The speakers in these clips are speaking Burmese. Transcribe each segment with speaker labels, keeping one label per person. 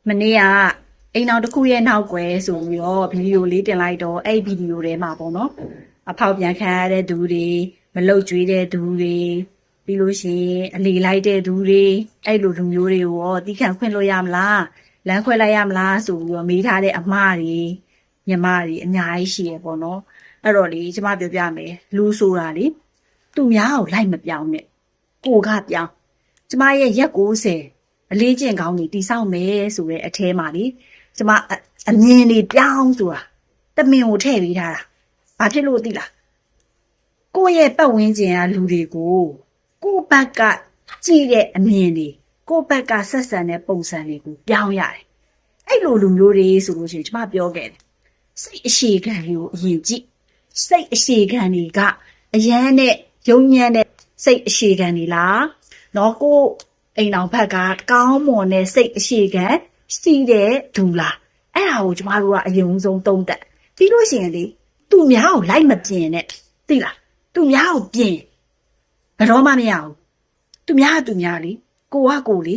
Speaker 1: မနေ့ကအိမ်တော်တစ်ခုရဲ့နောက်ွယ်ဆိုပြီးတော့ဗီဒီယိုလေးတင်လိုက်တော့အဲ့ဗီဒီယိုထဲမှာပေါ့နော်အဖောက်ပြန်ခံရတဲ့သူတွေမလုတ်ကြွေးတဲ့သူတွေပြီးလို့ရှိရင်အလီလိုက်တဲ့သူတွေအဲ့လိုလူမျိုးတွေကိုရောတီးခန့်ခွင့်လို့ရမလားလမ်းခွဲလိုက်ရမလားဆိုပြီးတော့မေးထားတဲ့အမတွေညီမတွေအများကြီးရှိရပေါ့နော်အဲ့တော့လေကျမပြောပြမယ်လူဆိုတာလေသူများကိုလိုက်မပြောင်းနဲ့ကိုကပြောင်းကျမရဲ့ရက်90အလေးကျင့်ကောင်းနေတိဆောက်မယ်ဆိုတဲ့အထဲမှာလေကျမအမြင်တွေပြောင်းဆိုတာတမင်ကိုထည့်ပေးထားတာဘာဖြစ်လို့သိလားကိုယ့်ရဲ့ပတ်ဝန်းကျင်ကလူတွေကိုကိုယ့်ဘက်ကကြည့်တဲ့အမြင်တွေကိုယ့်ဘက်ကဆက်ဆံတဲ့ပုံစံတွေကိုပြောင်းရတယ်အဲ့လိုလူမျိုးတွေဆိုလို့ရှိရင်ကျမပြောခဲ့တယ်စိတ်အရှိခံတွေကိုအရင်ကြည့်စိတ်အရှိခံတွေကအရန်နဲ့ယုံညံ့တဲ့စိတ်အရှိခံတွေလားနော်ကိုအိမ်တော်ဘက်ကကောင်းမွန်တဲ့စိတ်အရှိခံရှိတဲ့သူလားအဲ့ဒါကိုကျမတို့ကအရင်ဆုံးသုံးသပ်ပြီးလို့ရှိရင်လေသူများကိုလိုက်မပြင်းနဲ့သိလားသူများကိုပြင်းဘယ်တော့မှမရဘူးသူများကသူများလေကိုကကိုလေ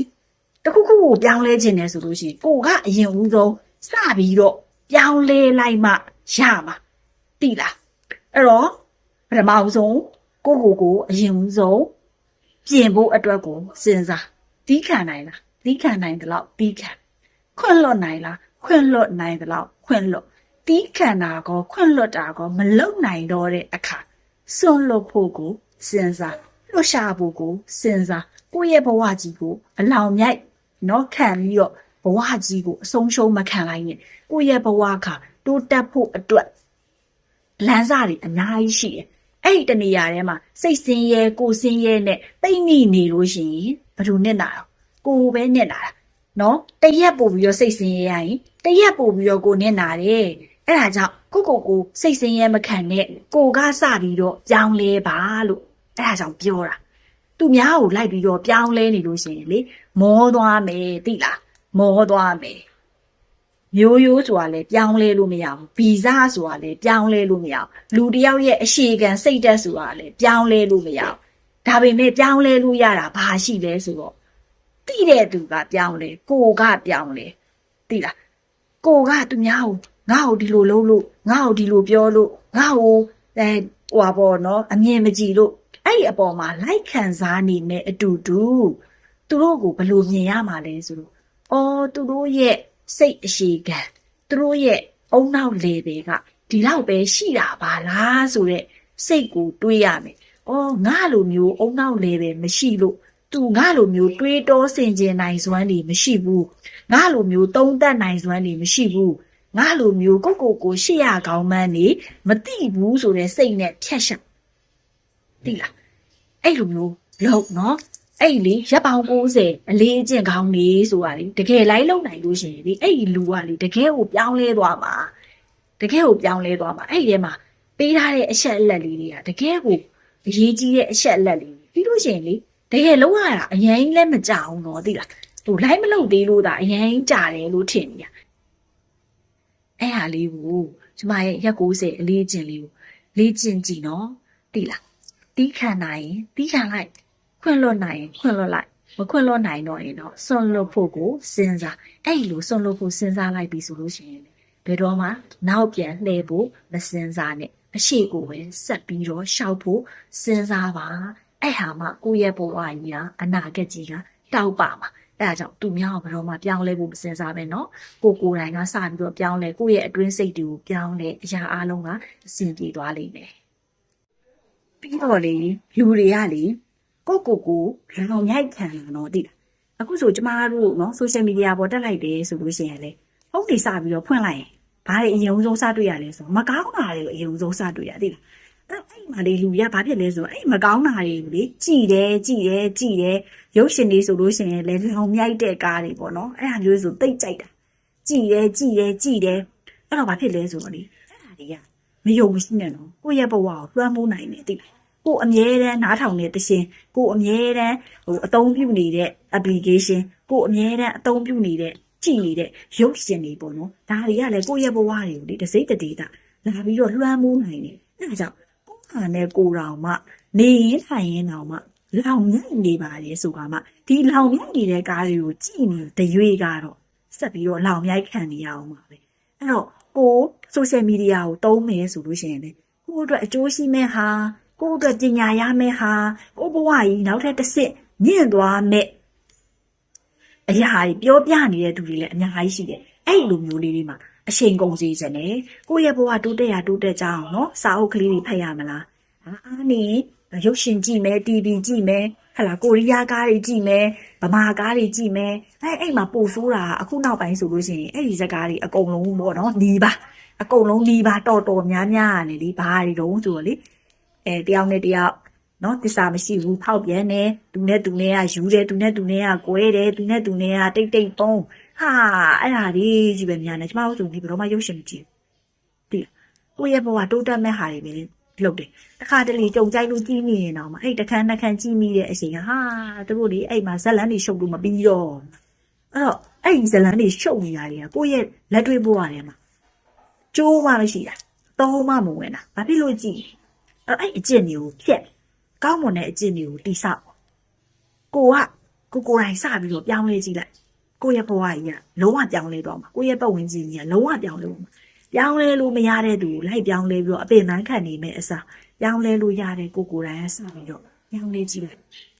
Speaker 1: တခုခုကိုပြောင်းလဲခြင်းနဲ့ဆိုလို့ရှိရင်ကိုကအရင်ဦးဆုံးစပြီးတော့ပြောင်းလဲလိုက်မှရမှာသိလားအဲ့တော့ပထမဦးဆုံးကိုအရင်ဦးဆုံးပြင်ဖို့အတွက်ကိုစဉ်းစားတီးခံနိုင်လားတီးခံနိုင်တယ်လို့တီးခံခွင့်လွတ်နိုင်လားခွင့်လွတ်နိုင်တယ်လို့ခွင့်လွတ်တီးခံတာကောခွင့်လွတ်တာကောမလုံနိုင်တော့တဲ့အခါစွန့်လွတ်ဖို့ကိုစဉ်းစားလွတ်ရှာဖို့ကိုစဉ်းစားကိုယ့်ရဲ့ဘဝကြီးကိုအလောင်မြိုက်နော်ခံပြီးတော့ဘဝကြီးကိုအဆုံးရှုံးမခံလိုက်နဲ့ကိုယ့်ရဲ့ဘဝခါတိုးတက်ဖို့အတွက်လမ်းစာတွေအများကြီးရှိတယ်အဲ့ဒီတနေရာထဲမှာစိတ်ဆင်းရဲကိုယ်ဆင်းရဲနဲ့တိတ်မိနေလို့ရှိရင်ဘယ်သူနဲ့နာတော့ကိုယ်ပဲနဲ့နာတာနော်တရက်ပို့ပြီးတော့စိတ်ဆင်းရဲရရင်တရက်ပို့ပြီးတော့ကိုယ်နဲ့နာတယ်အဲ့ဒါကြောင့်ကိုစိတ်ဆင်းရဲမခံနဲ့ကိုကစပြီးတော့ပြောင်းလဲပါလို့အဲ့ဒါကြောင့်ပြောတာသူများကိုလိုက်ပြီးတော့ပြောင်းလဲနေလို့ရှိရင်လေမောသွားမယ်သိလားမောသွားမယ်မျိုးဆိုတာလည်းပြောင်းလဲလို့မရဘူးဗီဇဆိုတာလည်းပြောင်းလဲလို့မရဘူးလူတယောက်ရဲ့အရှိခံစိတ်ဓာတ်ဆိုတာလည်းပြောင်းလဲလို့မရဘူးဒါပေမဲ့ပြောင်းလဲလို့ရတာဘာရှိလဲဆိုတော့တိတဲ့သူကပြောင်းလဲကိုကပြောင်းလဲသိလားကိုကသူများကိုငါ့ကိုဒီလိုလုပ်လို့ငါ့ကိုဒီလိုပြောလို့ငါ့ကိုဟိုပါပေါ့နော်အမြင်မကြည့်လို့အဲ့ဒီအပေါ်မှာလိုက်ခံစားနေနဲ့အတူတူသူတို့ကိုဘယ်လိုမြင်ရမှာလဲဆိုတော့အော်သူတို့ရဲ့စိတ်အရှိခံသူတို့ရဲ့အုံနောက်လေတွေကဒီလောက်ပဲရှိတာပါလားဆိုတဲ့စိတ်ကိုတွေးရမယ်။အော်ငါလိုမျိုးအုံနောက်လေပဲမရှိလို့သူငါလိုမျိုးတွေးတောဆင်ခြင်နိုင်စွမ်းတွေမရှိဘူး။ငါလိုမျိုးသုံးသပ်နိုင်စွမ်းတွေမရှိဘူး။ငါလိုမျိုးကိုရှေ့ရကောင်းမှန်းနေမသိဘူးဆိုတဲ့စိတ်နဲ့ဖြတ်ရှောက်သိလား။အဲ့လိုမျိုးလုံးနော်အဲ့လေရပ်ပေါင်း90အလေးအကျင့်ကောင်းနေဆိုတာလေတကယ်လိုက်လုံနိုင်လို့ရှိရင်ဒီအဲ့ဒီလူကလေတကယ်ကိုပြောင်းလဲသွားမှာတကယ်ကိုပြောင်းလဲသွားမှာအဲ့ဒီထဲမှာပေးထားတဲ့အချက်အလက်လေးတွေကတကယ်ကိုအရေးကြီးတဲ့အချက်အလက်လေးပြီးလို့ရှိရင်လေတကယ်လုံးရတာအရင်လည်းမကြအောင်တော့သိလားသူလိုက်မလုံသေးလို့ဒါအရင်ကြတယ်လို့ထင်နေရအဲ့ဟာလေးကိုကျမရဲ့ရက်90အလေးအကျင့်လေးကိုလေးကျင့်ကြည့်နော်သိလားတီးခံနိုင်ရင်တီးခံလိုက်ခွင့်လွတ်နိုင်ရင်ခွင့်လွတ်လိုက်မခွင့်လွတ်နိုင်တော့ရင်တော့စွန့်လွတ်ဖို့ကိုစဉ်းစားအဲ့လိုစွန့်လွတ်ဖို့စဉ်းစားလိုက်ပြီဆိုလို့ရှိရင်ဘယ်တော့မှနောက်ပြန်လှည့်ဖို့မစဉ်းစားနဲ့အရှိကိုပဲဆက်ပြီးတော့ရှောက်ဖို့စဉ်းစားပါအဲ့ဟာမှကိုယ့်ရဲ့ဘဝကြီးကအနာဂတ်ကြီးကတောက်ပါမှာအဲ့ဒါကြောင့်သူများဘယ်တော့မှပြောင်းလဲဖို့မစဉ်းစားပဲเนาะကိုယ်တိုင်ကစပြီးတော့ပြောင်းလဲကိုယ့်ရဲ့အတွင်းစိတ်တွေကိုပြောင်းလဲအရာအလုံးကအဆင်ပြေသွားလိမ့်မယ်ပြီးတော့လေလူတွေကလေကိုလောင်မြိုက်ခံလာတော့သိလားအခုဆိုကျမတို့เนาะ social media ပေါ်တက်လိုက်တယ်ဆိုလို့ရှိရင်လေဟုတ်တယ်စပြီးတော့ဖွင့်လိုက်ရင်ဘာတွေအရင်ဆုံးစတွေ့ရလဲဆိုမကောင်းတာတွေကိုအရင်ဆုံးစတွေ့ရသိလားအဲ့မှာလေလူရဘာဖြစ်လဲဆိုအဲ့မကောင်းတာတွေကိုလေကြည်တယ်ရုပ်ရှင်တွေဆိုလို့ရှိရင်လေလောင်မြိုက်တဲ့ကားတွေပေါ့เนาะအဲ့ဟာမျိုးဆိုတိတ်ကြိုက်တာကြည်တယ်အဲ့တော့ဘာဖြစ်လဲဆိုတော့လေအဲ့ဒါတွေကမယုံမရှိနဲ့နော်ကိုယ့်ရဲ့ဘဝကိုလွှမ်းမိုးနိုင်တယ်သိလားကိုအမြဲတမ်းနားထောင်နေတခြင်းကိုအမြဲတမ်းအသုံးပြုနေတဲ့ application ကိုအမြဲတမ်းအသုံးပြုနေတဲ့ကြည့်နေတဲ့ရုပ်ရှင်တွေပေါ့နော်ဒါတွေကလည်းကိုယ့်ရဲ့ဘဝတွေကိုလေတစိမ့်တဒေတာလာပြီးတော့လွှမ်းမိုးနိုင်တယ်အဲဒါကြောင့်ကိုယ်ဟာနဲ့ကိုယ်တော်မှနေရင်ထိုင်ရင်တော်မှလောင်မြိုက်နေပါလေဆိုတာမှဒီလောင်မြိုက်နေတဲ့ကားတွေကိုကြည့်နေတဲ့ရွေးကတော့ ဆက်ပြီးတော့လောင်မြိုက်ခံနေရအောင်ပါပဲအဲ့တော့ကို social media ကိုသုံးမယ်ဆိုလို့ရှိရင်လေကိုယ့်အတွက်အကျိုးရှိမဲ့ဟာကိုယ့်အတွက်ပညာရမဲ့ဟာကိုယ့်ဘဝကြီးနောက်ထပ်တစ်ဆင့်မြင့်သွားမဲ့အရာကြီးပြောပြနေတဲ့သူတွေလည်းအများကြီးရှိတယ်အဲ့လိုမျိုးလေးတွေမှာအချိန်ကုန်စေချင်တယ်ကိုယ့်ရဲ့ဘဝတိုးတက်ကြအောင်နော်စာအုပ်ကလေးတွေဖတ်ရမလားအားနေရုပ်ရှင်ကြည့်မယ် TV ကြည့်မယ်ဟလာကိုရီးယားကားတွေကြည့်မယ်ဗမာကားတွေကြည့်မယ်အဲ့မှာပို့ဆိုးတာအခုနောက်ပိုင်းဆိုလို့ရှိရင်အဲ့ဒီဇာတ်ကားတွေအကုန်လုံးပေါ့နော်နီးပါအကုန်လုံးနီးပါတော်များရတယ်လေဘာတွေတုံးဆိုတော့လေတယောက်နဲ့တယောက်နော်တစ္ဆာမရှိဘူးဖောက်ပြန်တယ်သူနဲ့ကယူတယ်သူနဲ့ကကွဲတယ်သူနဲ့ကတိတ်ပုံးဟာအဲ့ဒါတွေကြီးပဲများနေကျမတို့ဆိုဒီဘယ်တော့မှရုပ်ရှင်မကြည့်ဘူးကိုယ့်ရဲ့ဘဝတိုးတက်မဲ့ဟာတွေပဲလုပ်တယ်တခါတလေကြုံကြိုက်လို့ကြည့်မိရင်တော့မှအဲ့တခန်းနှစ်ခန်းကြည့်မိတဲ့အချိန်ဟာသူတို့လေအဲ့မှာဇက်လန်းတွေရှုပ်လို့မပြီးတော့အဲ့တော့အဲ့ဒီဇက်လန်းတွေရှုပ်နေတာတွေကကိုယ့်ရဲ့လက်တွေ့ဘဝထဲမှာကျိုးမှမရှိတာသုံးမှမဝင်တာဘာဖြစ်လို့ကြည့်အဲ့အကျင့်မျိုးဖြက်ကောင်းမွန်တဲ့အကျင့်မျိုးတိဆောက်ကိုယ်တိုင်စပြီးတော့ပြောင်းလဲကြည့်လိုက်ကိုယ့်ရဲ့ဘဝကြီးကလုံးဝပြောင်းလဲသွားမှာကိုယ့်ရဲ့ပတ်ဝန်းကျင်ကြီးကလုံးဝပြောင်းလဲမှာပြောင်းလဲလို့မရတဲ့သူကိုလိုက်ပြောင်းလဲပြီးတော့အပင်ပန်းခံနေမဲ့အစားပြောင်းလဲလို့ရတဲ့ကိုယ်တိုင်ကစပြီးတော့ပြောင်းလဲကြည့်လိုက်